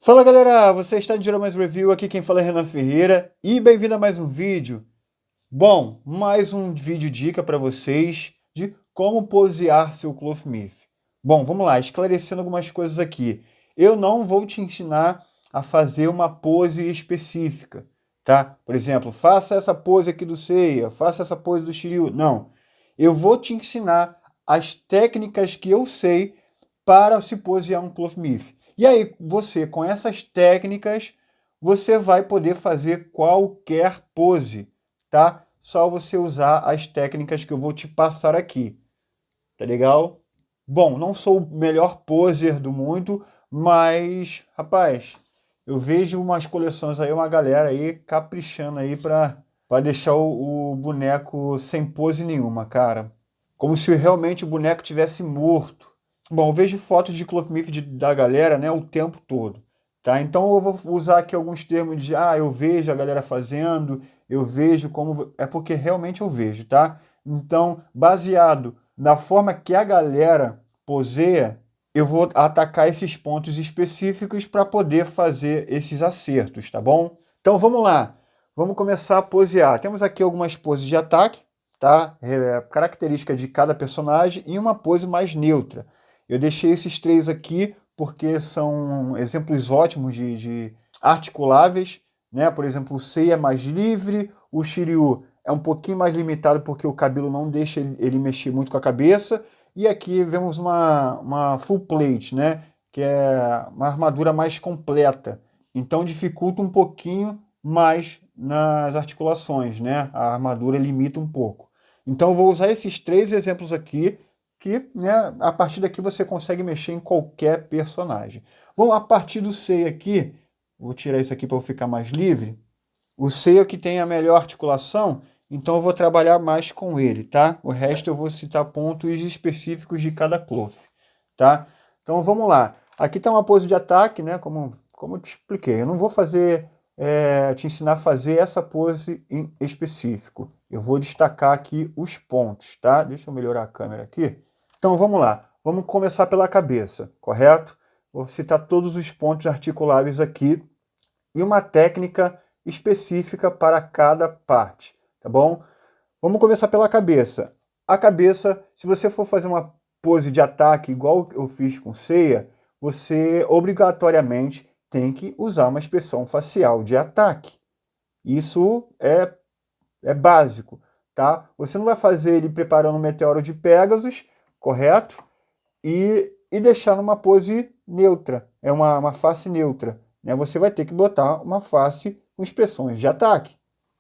Fala galera, você está no Gera Mais Review, aqui quem fala é Renan Ferreira e bem-vindo a mais um vídeo. Bom, mais um vídeo dica para vocês de como posear seu cloth myth. Bom, vamos lá, esclarecendo algumas coisas aqui. Eu não vou te ensinar a fazer uma pose específica, tá? Por exemplo, faça essa pose aqui do Seiya, faça essa pose do Shiryu. Não, eu vou te ensinar as técnicas que eu sei para se posear um cloth myth. E aí, você, com essas técnicas, você vai poder fazer qualquer pose, tá? Só você usar as técnicas que eu vou te passar aqui, tá legal? Bom, não sou o melhor poser do mundo, mas, rapaz, eu vejo umas coleções aí, uma galera aí caprichando aí pra deixar o boneco sem pose nenhuma, cara. Como se realmente o boneco tivesse morto. Bom, eu vejo fotos de cloth myth da galera, né, o tempo todo, tá? Então eu vou usar aqui alguns termos de, eu vejo a galera fazendo, eu vejo como... É porque realmente eu vejo, tá? Então, baseado na forma que a galera poseia, eu vou atacar esses pontos específicos para poder fazer esses acertos, tá bom? Então vamos lá, vamos começar a posear. Temos aqui algumas poses de ataque, tá? Característica de cada personagem e uma pose mais neutra. Eu deixei esses três aqui porque são exemplos ótimos de articuláveis, né? Por exemplo, o Sei é mais livre, o Shiryu é um pouquinho mais limitado porque o cabelo não deixa ele mexer muito com a cabeça. E aqui vemos uma full plate, né? Que é uma armadura mais completa. Então dificulta um pouquinho mais nas articulações, né? A armadura limita um pouco. Então eu vou usar esses três exemplos aqui que, né, a partir daqui você consegue mexer em qualquer personagem. Vamos a partir do Sei aqui, vou tirar isso aqui para eu ficar mais livre. O Sei é o que tem a melhor articulação, então eu vou trabalhar mais com ele, tá? O resto eu vou citar pontos específicos de cada cloth, tá? Então vamos lá. Aqui está uma pose de ataque, né? Como eu te expliquei. Eu não vou te ensinar a fazer essa pose em específico. Eu vou destacar aqui os pontos, tá? Deixa eu melhorar a câmera aqui. Então vamos lá, vamos começar pela cabeça, correto? Vou citar todos os pontos articuláveis aqui e uma técnica específica para cada parte, tá bom? Vamos começar pela cabeça. A cabeça, se você for fazer uma pose de ataque igual eu fiz com Seiya, você obrigatoriamente tem que usar uma expressão facial de ataque. Isso é básico, tá? Você não vai fazer ele preparando um meteoro de Pégasus, correto? E deixar numa pose neutra, é uma face neutra, né? Você vai ter que botar uma face com expressões de ataque.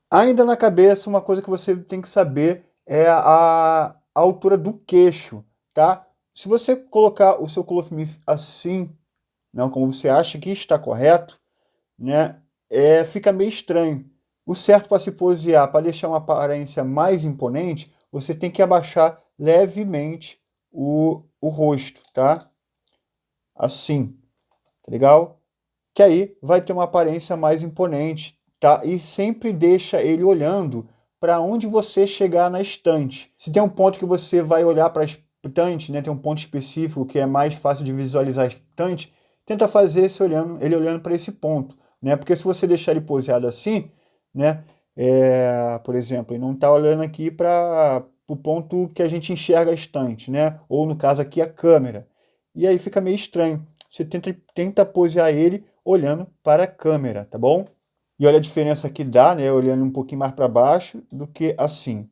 Ainda na cabeça, uma coisa que você tem que saber é a altura do queixo, tá? Se você colocar o seu cloth myth assim, não como você acha que está correto, né? Fica meio estranho. O certo para se posear, para deixar uma aparência mais imponente, você tem que abaixar levemente o rosto, tá? Assim, tá legal? Que aí vai ter uma aparência mais imponente, tá? E sempre deixa ele olhando para onde você chegar na estante. Se tem um ponto que você vai olhar para a estante, né? Tem um ponto específico que é mais fácil de visualizar a estante, tenta fazer ele olhando para esse ponto, né? Porque se você deixar ele poseado assim, né? Por exemplo, ele não está olhando aqui para o ponto que a gente enxerga a estante, né? Ou no caso aqui a câmera. E aí fica meio estranho. Você tenta posear ele olhando para a câmera, tá bom? E olha a diferença que dá, né? Olhando um pouquinho mais para baixo do que assim,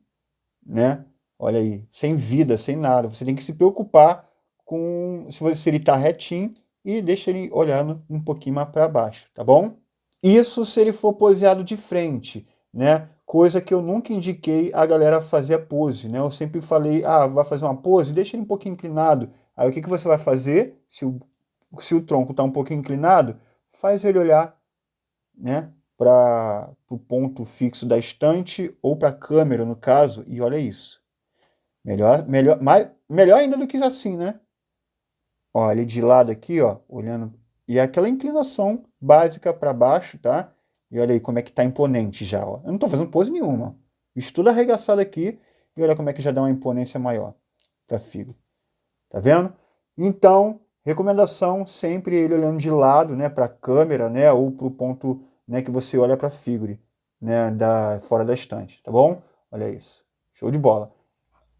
né? Olha aí, sem vida, sem nada. Você tem que se preocupar com se ele está retinho e deixa ele olhando um pouquinho mais para baixo, tá bom? Isso se ele for poseado de frente, né? Coisa que eu nunca indiquei a galera fazer a pose, né? Eu sempre falei, vai fazer uma pose, deixa ele um pouquinho inclinado. Aí o que você vai fazer? Se o tronco está um pouquinho inclinado, faz ele olhar, né, para o ponto fixo da estante ou para a câmera, no caso, e olha isso. Melhor ainda do que isso assim, né? Olha, ele de lado aqui, ó, olhando. E é aquela inclinação básica para baixo, tá? E olha aí como é que tá imponente já, ó. Eu não tô fazendo pose nenhuma. Isso tudo arregaçado aqui. E olha como é que já dá uma imponência maior pra figura. Tá vendo? Então, Recomendação, sempre ele olhando de lado, né, para a câmera, né, ou para o ponto, né, que você olha para a figure, né, fora da estante, tá bom? Olha isso, show de bola.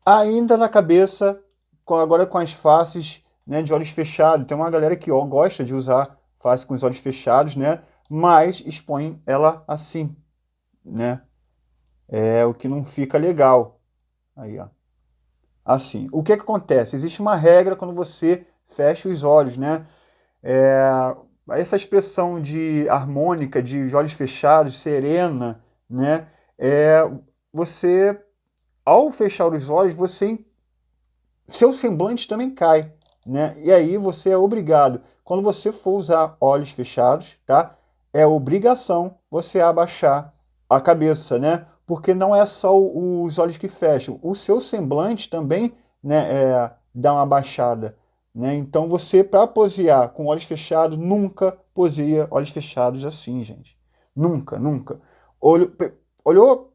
Ainda na cabeça, agora com as faces, né, de olhos fechados, tem uma galera que gosta de usar face com os olhos fechados, né, mas expõe ela assim, né, o que não fica legal. Aí, ó. Assim, o que acontece? Existe uma regra quando você fecha os olhos, né? Essa expressão de harmônica, de olhos fechados, serena, né? Você, ao fechar os olhos, seu semblante também cai, né? E aí você é obrigado, quando você for usar olhos fechados, tá? É obrigação você abaixar a cabeça, né? Porque não é só os olhos que fecham, o seu semblante também, né, dá uma baixada, né? Então você, para posear com olhos fechados, nunca poseia olhos fechados assim, gente. Nunca, nunca. Olhou,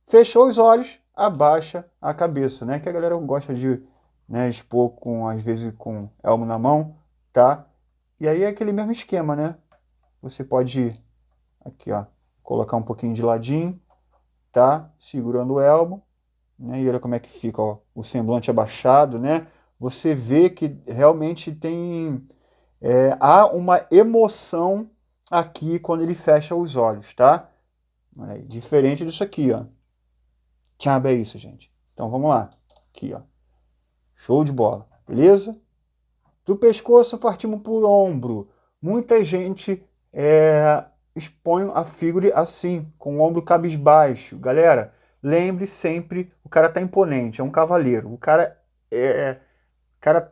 fechou os olhos, abaixa a cabeça, né? Que a galera gosta de, né, expor às vezes com elmo na mão, tá? E aí é aquele mesmo esquema, né? Você pode, aqui, ó, colocar um pouquinho de ladinho, tá? Segurando o elmo, né? E olha como é que fica, ó, o semblante abaixado, né? Você vê que realmente há uma emoção aqui quando ele fecha os olhos, tá? Olha aí, diferente disso aqui, ó. Tchau, é isso, gente. Então vamos lá. Aqui, ó. Show de bola, beleza? Do pescoço partimos por ombro. Muita gente expõe a figura assim, com o ombro cabisbaixo. Galera, lembre sempre, o cara tá imponente, é um cavaleiro. O cara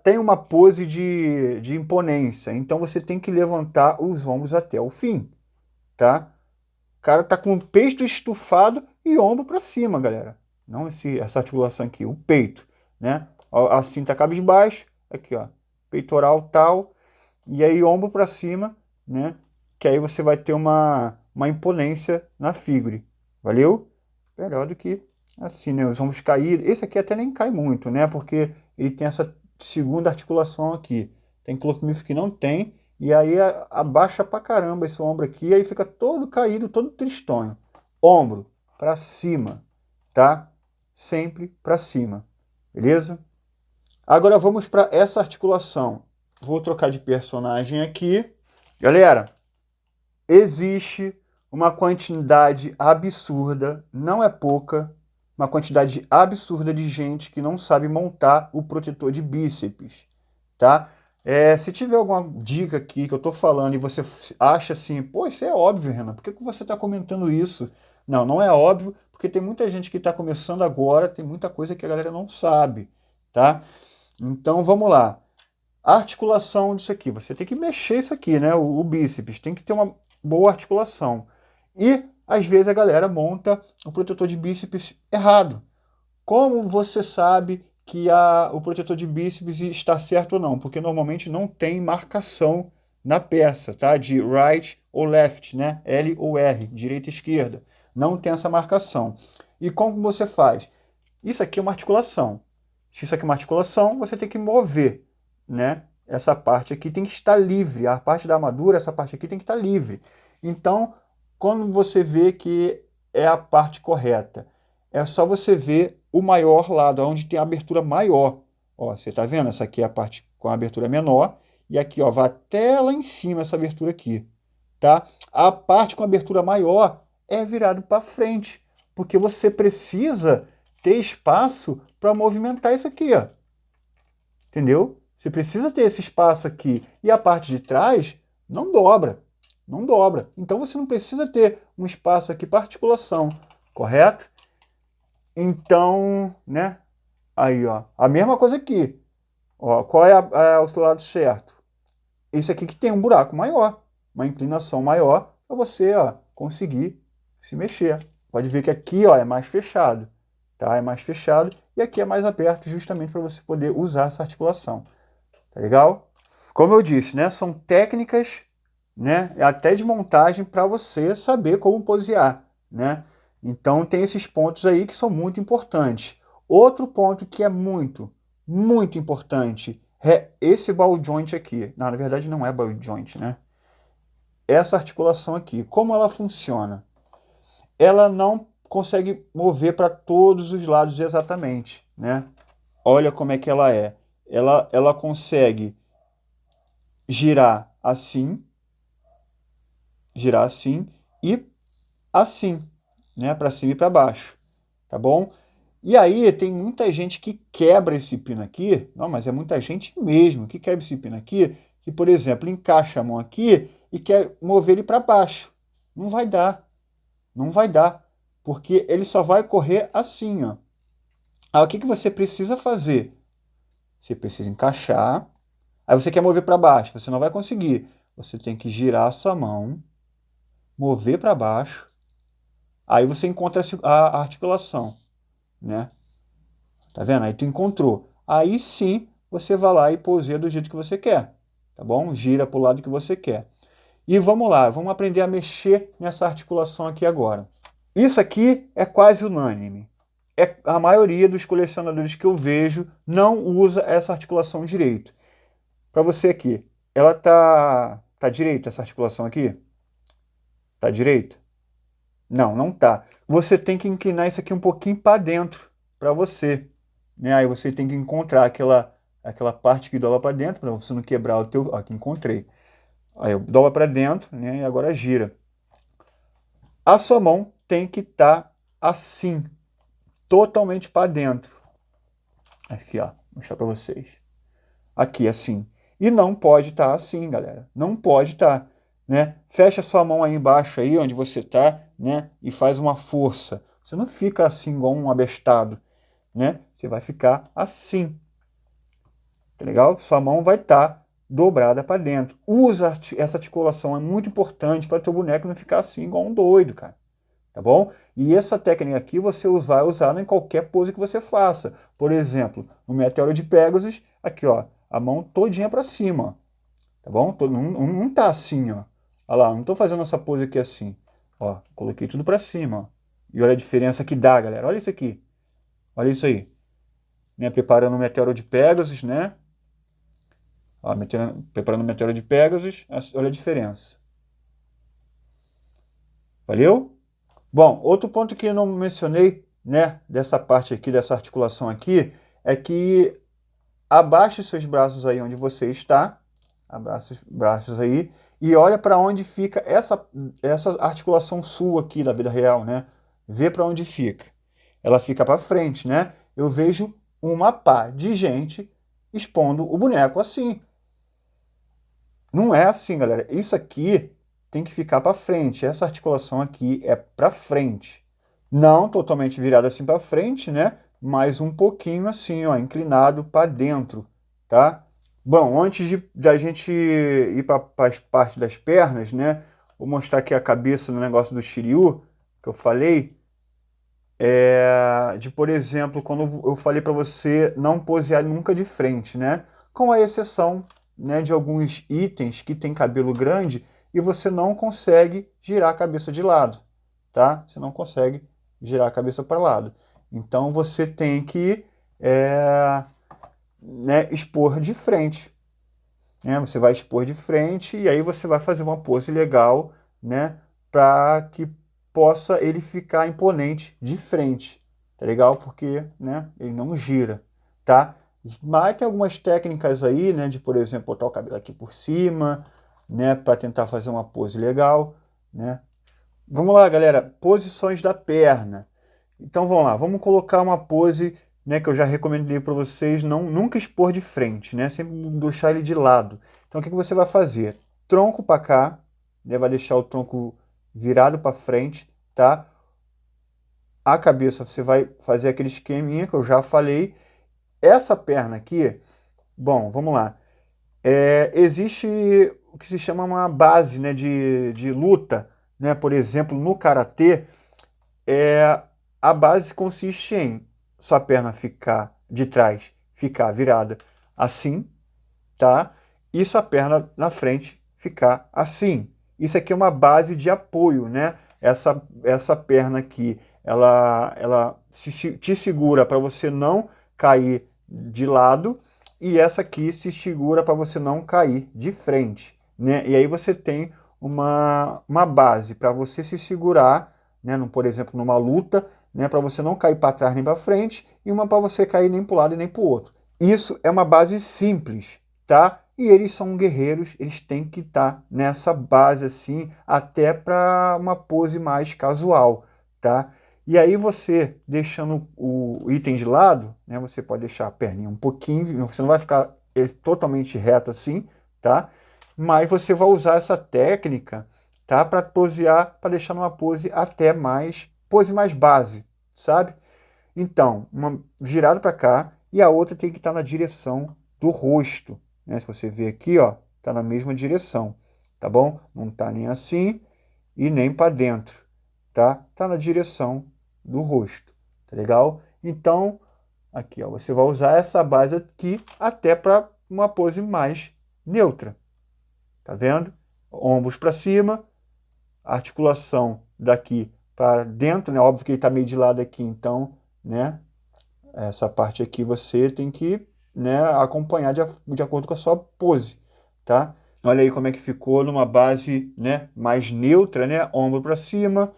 tem uma pose de imponência, então você tem que levantar os ombros até o fim, tá? O cara tá com o peito estufado e ombro para cima, galera. Não essa articulação aqui, o peito, né? Assim tá cabisbaixo, aqui, ó, peitoral tal, e aí ombro para cima, né? Que aí você vai ter uma imponência na figure. Valeu? Melhor do que assim, né? Os ombros caídos. Esse aqui até nem cai muito, né? Porque ele tem essa segunda articulação aqui. Tem cloth que não tem, e aí abaixa pra caramba esse ombro aqui, e aí fica todo caído, todo tristonho. Ombro para cima, tá? Sempre para cima, beleza? Agora vamos para essa articulação. Vou trocar de personagem aqui. Galera, existe uma quantidade absurda, não é pouca, uma quantidade absurda de gente que não sabe montar o protetor de bíceps, tá? Se tiver alguma dica aqui que eu tô falando e você acha assim, pô, isso é óbvio, Renan, por que você está comentando isso? Não, não é óbvio, porque tem muita gente que está começando agora, tem muita coisa que a galera não sabe, tá? Então vamos lá. A articulação disso aqui, você tem que mexer isso aqui, né? O bíceps tem que ter uma boa articulação. E às vezes a galera monta o protetor de bíceps errado. Como você sabe que o protetor de bíceps está certo ou não? Porque normalmente não tem marcação na peça, tá? De right ou left, né? L ou R, direita e esquerda. Não tem essa marcação. E como você faz? Isso aqui é uma articulação. Se isso aqui é uma articulação, você tem que mover, né? Essa parte aqui tem que estar livre. A parte da armadura, essa parte aqui tem que estar livre. Então, quando você vê que é a parte correta, é só você ver o maior lado, onde tem a abertura maior. Ó, você tá vendo? Essa aqui é a parte com a abertura menor. E aqui, ó, vai até lá em cima essa abertura aqui, tá? A parte com a abertura maior é virado para frente, porque você precisa ter espaço para movimentar isso aqui, ó. Entendeu? Você precisa ter esse espaço aqui. E a parte de trás não dobra. Não dobra. Então você não precisa ter um espaço aqui para articulação, correto? Então, né? Aí, ó. A mesma coisa aqui. Ó, qual é o lado certo? Esse aqui que tem um buraco maior, uma inclinação maior, para você, ó, conseguir se mexer. Pode ver que aqui, ó, é mais fechado, tá? É mais fechado e aqui é mais aberto, justamente para você poder usar essa articulação. Tá legal? Como eu disse, né? São técnicas, né? Até de montagem para você saber como posear, né? Então tem esses pontos aí que são muito importantes. Outro ponto que é muito, muito importante é esse ball joint aqui. Não, na verdade não é ball joint, né? Essa articulação aqui, como ela funciona? Ela não consegue mover para todos os lados exatamente, né? Olha como é que ela é. Ela consegue girar assim e assim, né? Para cima e para baixo, tá bom? E aí tem muita gente que quebra esse pino aqui, não, mas é muita gente mesmo que quebra esse pino aqui, que, por exemplo, encaixa a mão aqui e quer mover ele para baixo. Não vai dar, não vai dar, porque ele só vai correr assim, ó. Aí o que que você precisa fazer? Você precisa encaixar, aí você quer mover para baixo, você não vai conseguir. Você tem que girar a sua mão, mover para baixo, aí você encontra a articulação, né? Tá vendo? Aí tu encontrou. Aí sim, você vai lá e poseia do jeito que você quer, tá bom? Gira para o lado que você quer. E vamos lá, vamos aprender a mexer nessa articulação aqui agora. Isso aqui é quase unânime. A maioria dos colecionadores que eu vejo não usa essa articulação direito. Para você aqui, ela tá direita essa articulação aqui? Tá direita? Não, não tá. Você tem que inclinar isso aqui um pouquinho para dentro, para você, né? Aí você tem que encontrar aquela parte que dobra para dentro, para você não quebrar o teu... Aqui encontrei. Aí eu dobra para dentro, né? E agora gira. A sua mão tem que estar assim, totalmente para dentro. Aqui, ó, vou mostrar para vocês. Aqui, assim. E não pode estar assim, galera. Não pode estar, né? Fecha sua mão aí embaixo, aí onde você está, né? E faz uma força. Você não fica assim igual um abestado, né? Você vai ficar assim. Tá legal? Sua mão vai estar dobrada para dentro. Usa essa articulação, é muito importante para teu boneco não ficar assim igual um doido, cara. Tá bom? E essa técnica aqui você vai usar em qualquer pose que você faça. Por exemplo, no Meteoro de Pegasus, aqui ó, a mão todinha para cima, ó, tá bom? Não tá assim, ó. Olha lá, não tô fazendo essa pose aqui assim. Ó, coloquei tudo para cima, ó. E olha a diferença que dá, galera. Olha isso aqui. Olha isso aí. Né? Preparando o Meteoro de Pegasus, né? Ó, preparando o Meteoro de Pegasus, olha a diferença. Valeu? Bom, outro ponto que eu não mencionei, né, dessa parte aqui, dessa articulação aqui, é que abaixe seus braços aí onde você está, abaixe os braços aí, e olha para onde fica essa articulação sua aqui da vida real, né? Vê para onde fica. Ela fica para frente, né? Eu vejo uma pá de gente expondo o boneco assim. Não é assim, galera. Isso aqui tem que ficar para frente. Essa articulação aqui é para frente. Não totalmente virada assim para frente, né? Mas um pouquinho assim, ó, inclinado para dentro, tá? Bom, antes de a gente ir para as partes das pernas, né? Vou mostrar aqui a cabeça do negócio do Shiryu, que eu falei. Por exemplo, quando eu falei para você não posear nunca de frente, né? Com a exceção, né, de alguns itens que tem cabelo grande e você não consegue girar a cabeça de lado, tá? Você não consegue girar a cabeça para lado. Então você tem que né, expor de frente, né? Você vai expor de frente e aí você vai fazer uma pose legal, né, para que possa ele ficar imponente de frente, tá legal? Porque, né, ele não gira, tá? Mas tem algumas técnicas aí, né, de, por exemplo, botar o cabelo aqui por cima, né, para tentar fazer uma pose legal, né? Vamos lá, galera, posições da perna. Então vamos lá, vamos colocar uma pose, né, que eu já recomendei para vocês, nunca expor de frente, né? Sempre deixar ele de lado. Então o que você vai fazer? Tronco para cá, né, vai deixar o tronco virado para frente, tá? A cabeça você vai fazer aquele esqueminha que eu já falei. Essa perna aqui, bom, vamos lá. Existe o que se chama uma base, né, de luta, né? Por exemplo, no karatê, a base consiste em sua perna ficar de trás, ficar virada assim, tá? E sua perna na frente ficar assim. Isso aqui é uma base de apoio, né? Essa perna aqui, ela te segura para você não cair de lado e essa aqui se segura para você não cair de frente, né? E aí você tem uma base para você se segurar, né? Por exemplo, numa luta, né? Para você não cair para trás nem para frente, e uma para você cair nem para um lado e nem para o outro. Isso é uma base simples, tá? E eles são guerreiros, eles têm que estar nessa base assim, até para uma pose mais casual, tá? E aí você, deixando o item de lado, né, você pode deixar a perninha um pouquinho, você não vai ficar totalmente reto assim, tá? Mas você vai usar essa técnica, tá? Para posear, para deixar numa pose até mais, pose mais base, sabe? Então, uma virada para cá e a outra tem que estar na direção do rosto, né? Se você ver aqui, ó, tá na mesma direção, tá bom? Não tá nem assim e nem para dentro, tá? Tá na direção do rosto, tá legal? Então, aqui, ó, você vai usar essa base aqui até para uma pose mais neutra, tá vendo? Ombros para cima, articulação daqui para dentro, né? Óbvio que ele tá meio de lado aqui, então, né? Essa parte aqui você tem que, né, acompanhar de acordo com a sua pose, tá? Olha aí como é que ficou numa base, né, mais neutra, né? Ombro para cima,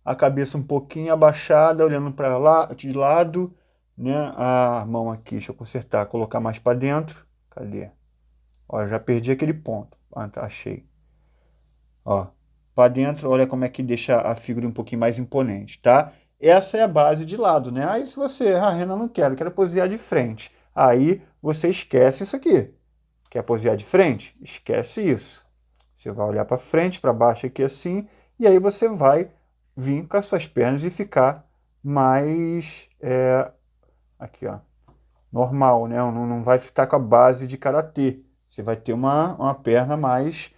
a cabeça um pouquinho abaixada, olhando para lá, de lado, né? A mão aqui, deixa eu consertar, colocar mais para dentro. Cadê? Ó, já perdi aquele ponto. Ah, tá, achei. Ó, para dentro, olha como é que deixa a figura um pouquinho mais imponente, tá? Essa é a base de lado, né? Aí se você, Renan, não quero posear de frente. Aí você esquece isso aqui. Quer posear de frente? Esquece isso. Você vai olhar para frente, para baixo aqui assim, e aí você vai vir com as suas pernas e ficar mais, aqui ó, normal, né? Não vai ficar com a base de karatê. Você vai ter uma perna mais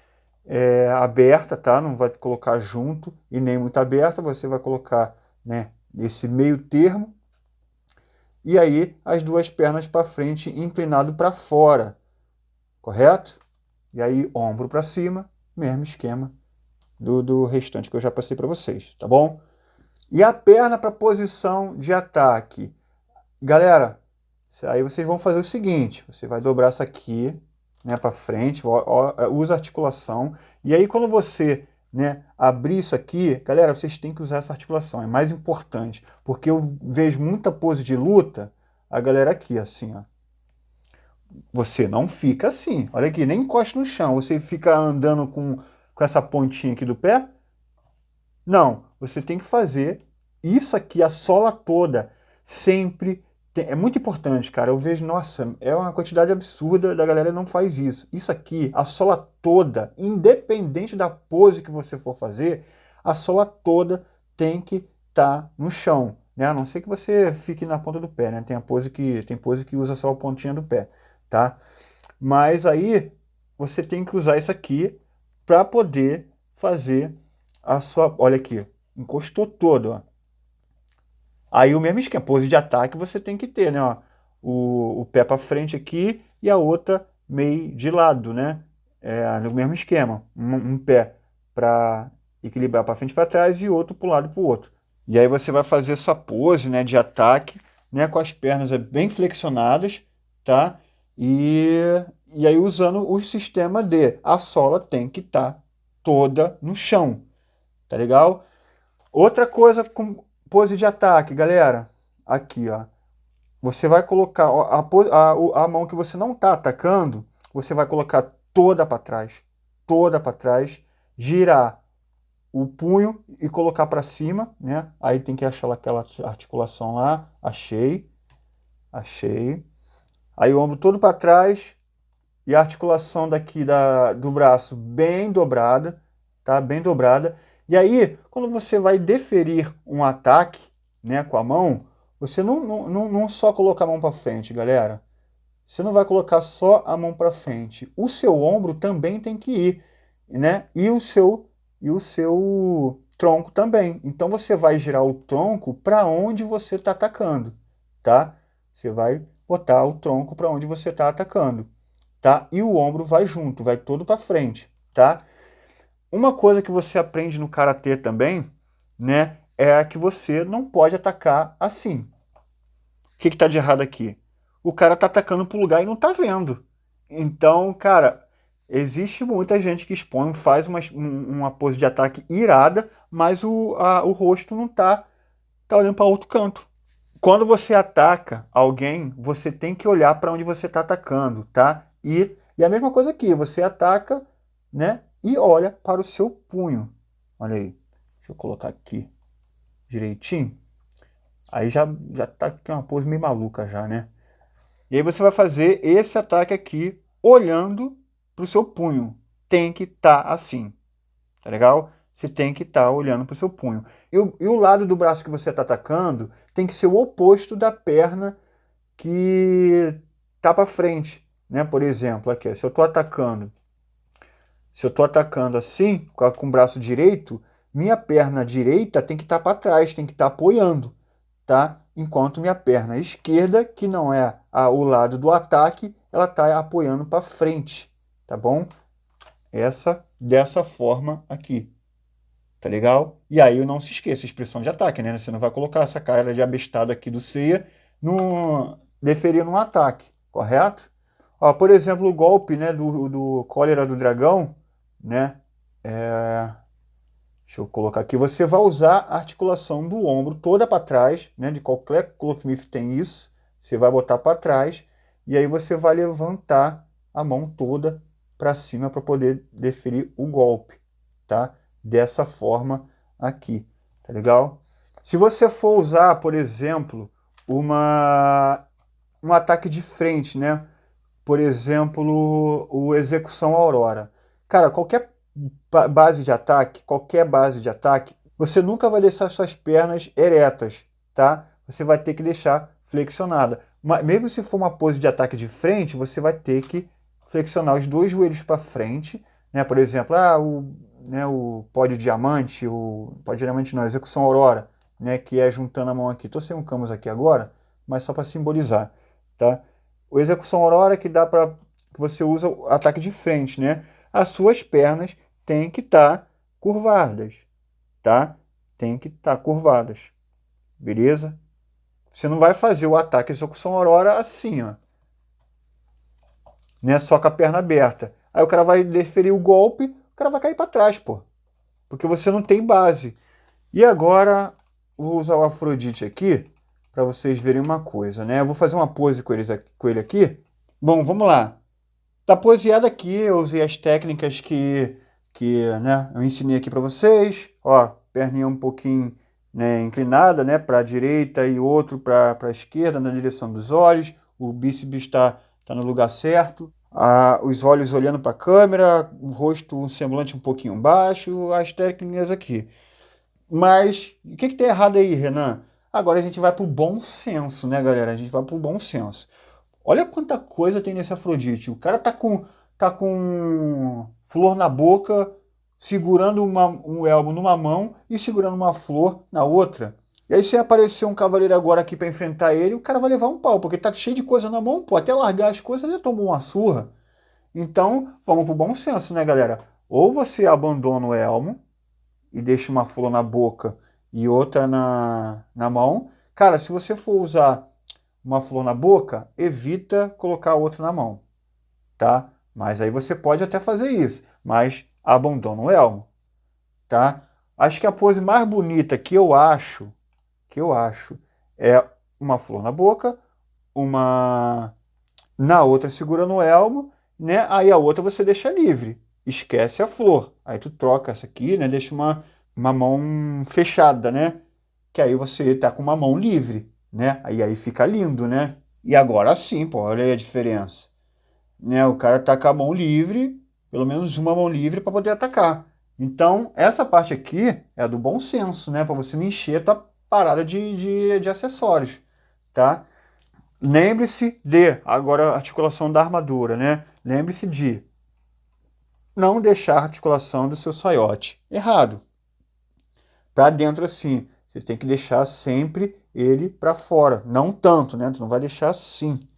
aberta, tá? Não vai colocar junto e nem muito aberta, você vai colocar, né, esse meio termo. E aí as duas pernas para frente, inclinado para fora, correto? E aí ombro para cima, mesmo esquema do restante que eu já passei para vocês, tá bom? E a perna para posição de ataque. Galera, aí vocês vão fazer o seguinte, você vai dobrar essa aqui, né, para frente, usa a articulação, e aí quando você, né, abrir isso aqui, galera, vocês têm que usar essa articulação, é mais importante, porque eu vejo muita pose de luta, a galera aqui, assim, ó. Você não fica assim, olha aqui, nem encosta no chão, você fica andando com essa pontinha aqui do pé. Não, você tem que fazer isso aqui, a sola toda, sempre. É muito importante, cara. Eu vejo, nossa, é uma quantidade absurda da galera que não faz isso. Isso aqui, a sola toda, independente da pose que você for fazer, a sola toda tem que estar no chão, né? A não ser que você fique na ponta do pé, né? Tem pose que usa só a pontinha do pé, tá? Mas aí você tem que usar isso aqui para poder fazer a sua. Olha aqui, encostou todo, ó. Aí o mesmo esquema, pose de ataque você tem que ter, né? Ó, o pé para frente aqui e a outra meio de lado, né? No mesmo esquema, um pé para equilibrar para frente e para trás e outro para um lado e para o outro. E aí você vai fazer essa pose, né, de ataque, né, com as pernas bem flexionadas, tá? E aí usando o sistema de a sola tem que estar toda no chão, tá legal? Outra coisa com pose de ataque, galera, aqui, ó. Você vai colocar a mão que você não está atacando, você vai colocar toda para trás, girar o punho e colocar para cima, né? Aí tem que achar aquela articulação lá, achei. Aí o ombro todo para trás e a articulação daqui do braço bem dobrada, tá? Bem dobrada. E aí, quando você vai deferir um ataque, né, com a mão, você não só coloca a mão para frente, galera. Você não vai colocar só a mão para frente. O seu ombro também tem que ir, né? E o seu tronco também. Então você vai girar o tronco para onde você está atacando, tá? Você vai botar o tronco para onde você está atacando, tá? E o ombro vai junto, vai todo para frente, tá? Uma coisa que você aprende no karatê também, né, é que você não pode atacar assim. O que está de errado aqui? o cara tá atacando pro lugar e não tá vendo. Então, cara, existe muita gente que expõe, faz uma pose de ataque irada, mas o rosto não tá olhando para outro canto. Quando você ataca alguém, você tem que olhar para onde você está atacando, tá? E a mesma coisa aqui, você ataca, né? E olha para o seu punho. Olha aí. Deixa eu colocar aqui direitinho. Aí já tá aqui uma pose meio maluca já, né? E aí você vai fazer esse ataque aqui olhando para o seu punho. Tem que estar assim, tá legal? Você tem que estar olhando para o seu punho. E o lado do braço que você está atacando tem que ser o oposto da perna que tá para frente, né? Por exemplo, aqui, se eu estou atacando assim, com o braço direito, minha perna direita tem que estar para trás, tem que estar apoiando, tá? Enquanto minha perna esquerda, que não é o lado do ataque, ela está apoiando para frente, tá bom? Dessa forma aqui. Tá legal? E aí não se esqueça, expressão de ataque, né? Você não vai colocar essa cara de abestado aqui do ceia no deferir num ataque, correto? Ó, por exemplo, o golpe, né, do cólera do dragão, né? Deixa eu colocar aqui. Você vai usar a articulação do ombro toda para trás, né? De qualquer Clothmith tem isso. Você vai botar para trás e aí você vai levantar a mão toda para cima para poder deferir o golpe, tá? Dessa forma aqui, tá legal? Se você for usar, por exemplo, um ataque de frente, né? Por exemplo, o Execução Aurora. Cara, qualquer qualquer base de ataque, você nunca vai deixar suas pernas eretas, tá? Você vai ter que deixar flexionada. Mas mesmo se for uma pose de ataque de frente, você vai ter que flexionar os dois joelhos para frente, né? Por exemplo, o pó de diamante, o pó de diamante não, Execução Aurora, né? Que é juntando a mão aqui. Tô sem um camus aqui agora, mas só para simbolizar, tá? O Execução Aurora que dá para que você usa o ataque de frente, né? As suas pernas têm que estar curvadas, tá? Tem que estar curvadas, beleza? Você não vai fazer o ataque de Execução Aurora assim, ó, né? Só com a perna aberta. Aí o cara vai deferir o golpe, o cara vai cair para trás, pô, porque você não tem base. E agora vou usar o Afrodite aqui para vocês verem uma coisa, né? Eu vou fazer uma pose com ele aqui. Bom, vamos lá. Tá poseado aqui, eu usei as técnicas né, eu ensinei aqui para vocês. Ó, perninha um pouquinho, né, inclinada, né, para a direita e outro para a esquerda, na direção dos olhos. O bíceps tá no lugar certo. Os olhos olhando para a câmera, o rosto, um semblante um pouquinho baixo, as técnicas aqui. Mas o que tem errado aí, Renan? Agora a gente vai pro bom senso, né, galera? A gente vai pro bom senso. Olha quanta coisa tem nesse Afrodite. O cara tá com flor na boca, segurando um elmo numa mão e segurando uma flor na outra. E aí se aparecer um cavaleiro agora aqui para enfrentar ele, o cara vai levar um pau, porque tá cheio de coisa na mão, pô, até largar as coisas já tomou uma surra. Então, vamos pro bom senso, né, galera? Ou você abandona o elmo e deixa uma flor na boca e outra na mão. Cara, se você for usar uma flor na boca, evita colocar a outra na mão, tá? Mas aí você pode até fazer isso, mas abandona o elmo, tá? Acho que a pose mais bonita que eu acho é uma flor na boca, uma na outra segurando o elmo, né? Aí a outra você deixa livre, esquece a flor. Aí tu troca essa aqui, né? Deixa uma mão fechada, né? Que aí você tá com uma mão livre, né? Aí fica lindo, né? E agora sim, pô, olha aí a diferença. Né? O cara tá com a mão livre, pelo menos uma mão livre para poder atacar. Então, essa parte aqui é a do bom senso, né? Para você não encher a tua parada de acessórios, tá? Lembre-se agora a articulação da armadura, né? Lembre-se de não deixar a articulação do seu saiote errado. Para dentro assim, você tem que deixar sempre ele para fora, não tanto, né? Tu não vai deixar assim,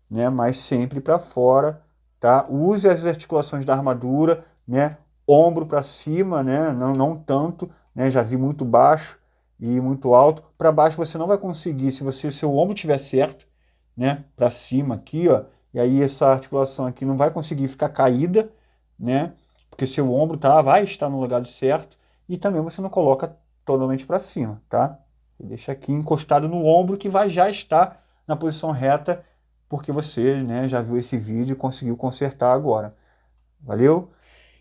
né? Mas sempre para fora, tá? Use as articulações da armadura, né? Ombro para cima, né? Não tanto, né? Já vi muito baixo e muito alto. Para baixo você não vai conseguir, se seu ombro estiver certo, né, para cima aqui, ó, e aí essa articulação aqui não vai conseguir ficar caída, né, porque seu ombro vai estar no lugar certo, e também você não coloca totalmente para cima, tá? Você deixa aqui encostado no ombro que vai já estar na posição reta, porque você, né, já viu esse vídeo e conseguiu consertar agora. Valeu?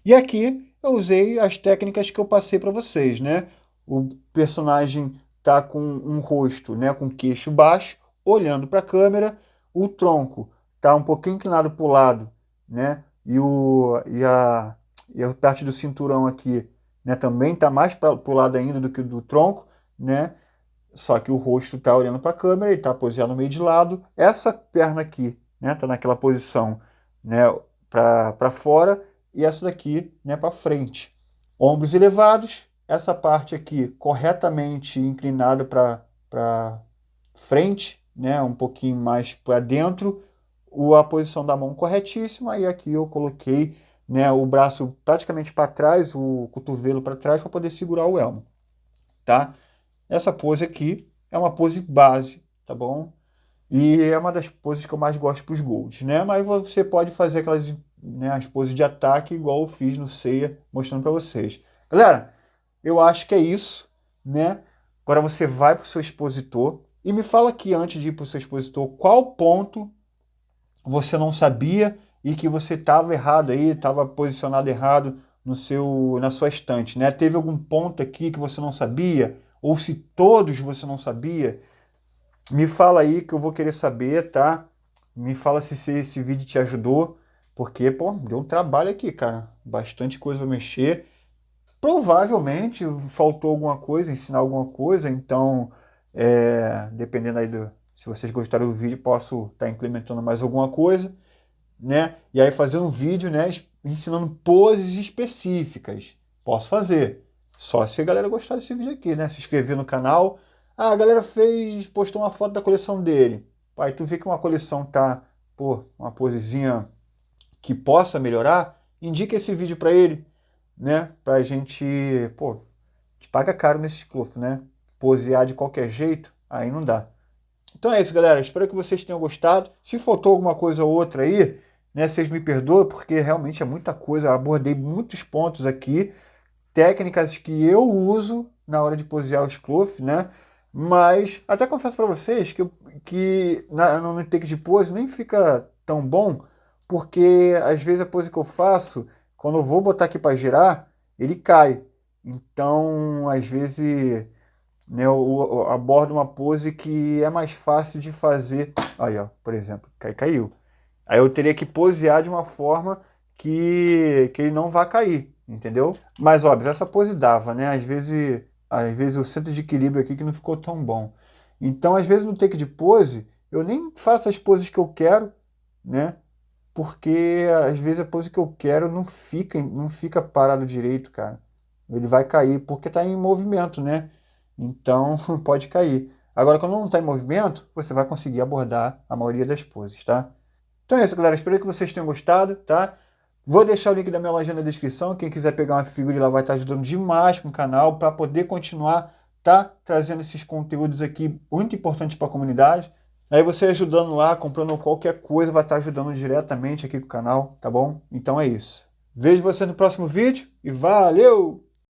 E aqui eu usei as técnicas que eu passei para vocês, né? O personagem tá com um rosto, né, com queixo baixo, olhando para a câmera, o tronco tá um pouquinho inclinado para o lado, né? E a parte do cinturão aqui, né, também tá mais para o lado ainda do que do tronco, né? Só que o rosto tá olhando para a câmera, ele tá posado no meio de lado. Essa perna aqui, né, tá naquela posição, né, para fora, e essa daqui, né, para frente. Ombros elevados, essa parte aqui corretamente inclinada para frente, né, um pouquinho mais para dentro, a posição da mão corretíssima, e aqui eu coloquei, né, o braço praticamente para trás, o cotovelo para trás, para poder segurar o elmo, tá? Essa pose aqui é uma pose base, tá bom? E é uma das poses que eu mais gosto para os golds, né? Mas você pode fazer aquelas, né, as poses de ataque igual eu fiz no Seiya, mostrando para vocês. Galera, eu acho que é isso, né? Agora você vai para o seu expositor e me fala aqui, antes de ir para o seu expositor, qual ponto você não sabia e que você estava errado aí, estava posicionado errado na sua estante, né? Teve algum ponto aqui que você não sabia? Ou se todos você não sabia? Me fala aí que eu vou querer saber, tá? Me fala se esse vídeo te ajudou, porque, pô, deu um trabalho aqui, cara. Bastante coisa para mexer. Provavelmente faltou alguma coisa, ensinar alguma coisa, então, dependendo aí se vocês gostaram do vídeo, posso estar implementando mais alguma coisa, né? E aí fazer um vídeo, né, ensinando poses específicas. Posso fazer. Só se a galera gostar desse vídeo aqui, né? Se inscrever no canal. Ah, a galera postou uma foto da coleção dele. Aí tu vê que uma coleção tá, pô, uma posezinha que possa melhorar, indica esse vídeo para ele, né? Pra gente, pô, te paga caro nesses clofs, né? Posear de qualquer jeito, aí não dá. Então é isso, galera. Espero que vocês tenham gostado. Se faltou alguma coisa ou outra aí, né, vocês me perdoem, porque realmente é muita coisa. Eu abordei muitos pontos aqui, técnicas que eu uso na hora de posear os cloth, né? Mas até confesso para vocês no take de pose nem fica tão bom, porque às vezes a pose que eu faço, quando eu vou botar aqui para girar, ele cai. Então, às vezes, né, eu abordo uma pose que é mais fácil de fazer. Aí, ó, por exemplo, caiu. Aí eu teria que posear de uma forma que ele não vá cair, entendeu? Mas, óbvio, essa pose dava, né? Às vezes o centro de equilíbrio aqui que não ficou tão bom. Então, às vezes no take de pose, eu nem faço as poses que eu quero, né? Porque às vezes a pose que eu quero não fica parado direito, cara. Ele vai cair porque está em movimento, né? Então pode cair. Agora, quando não está em movimento, você vai conseguir abordar a maioria das poses, tá? Então é isso, galera. Espero que vocês tenham gostado, tá? Vou deixar o link da minha loja na descrição. Quem quiser pegar uma figurinha lá vai estar ajudando demais com o canal para poder continuar trazendo esses conteúdos aqui muito importantes para a comunidade. Aí você ajudando lá, comprando qualquer coisa, vai estar ajudando diretamente aqui com o canal, tá bom? Então é isso. Vejo você no próximo vídeo e valeu!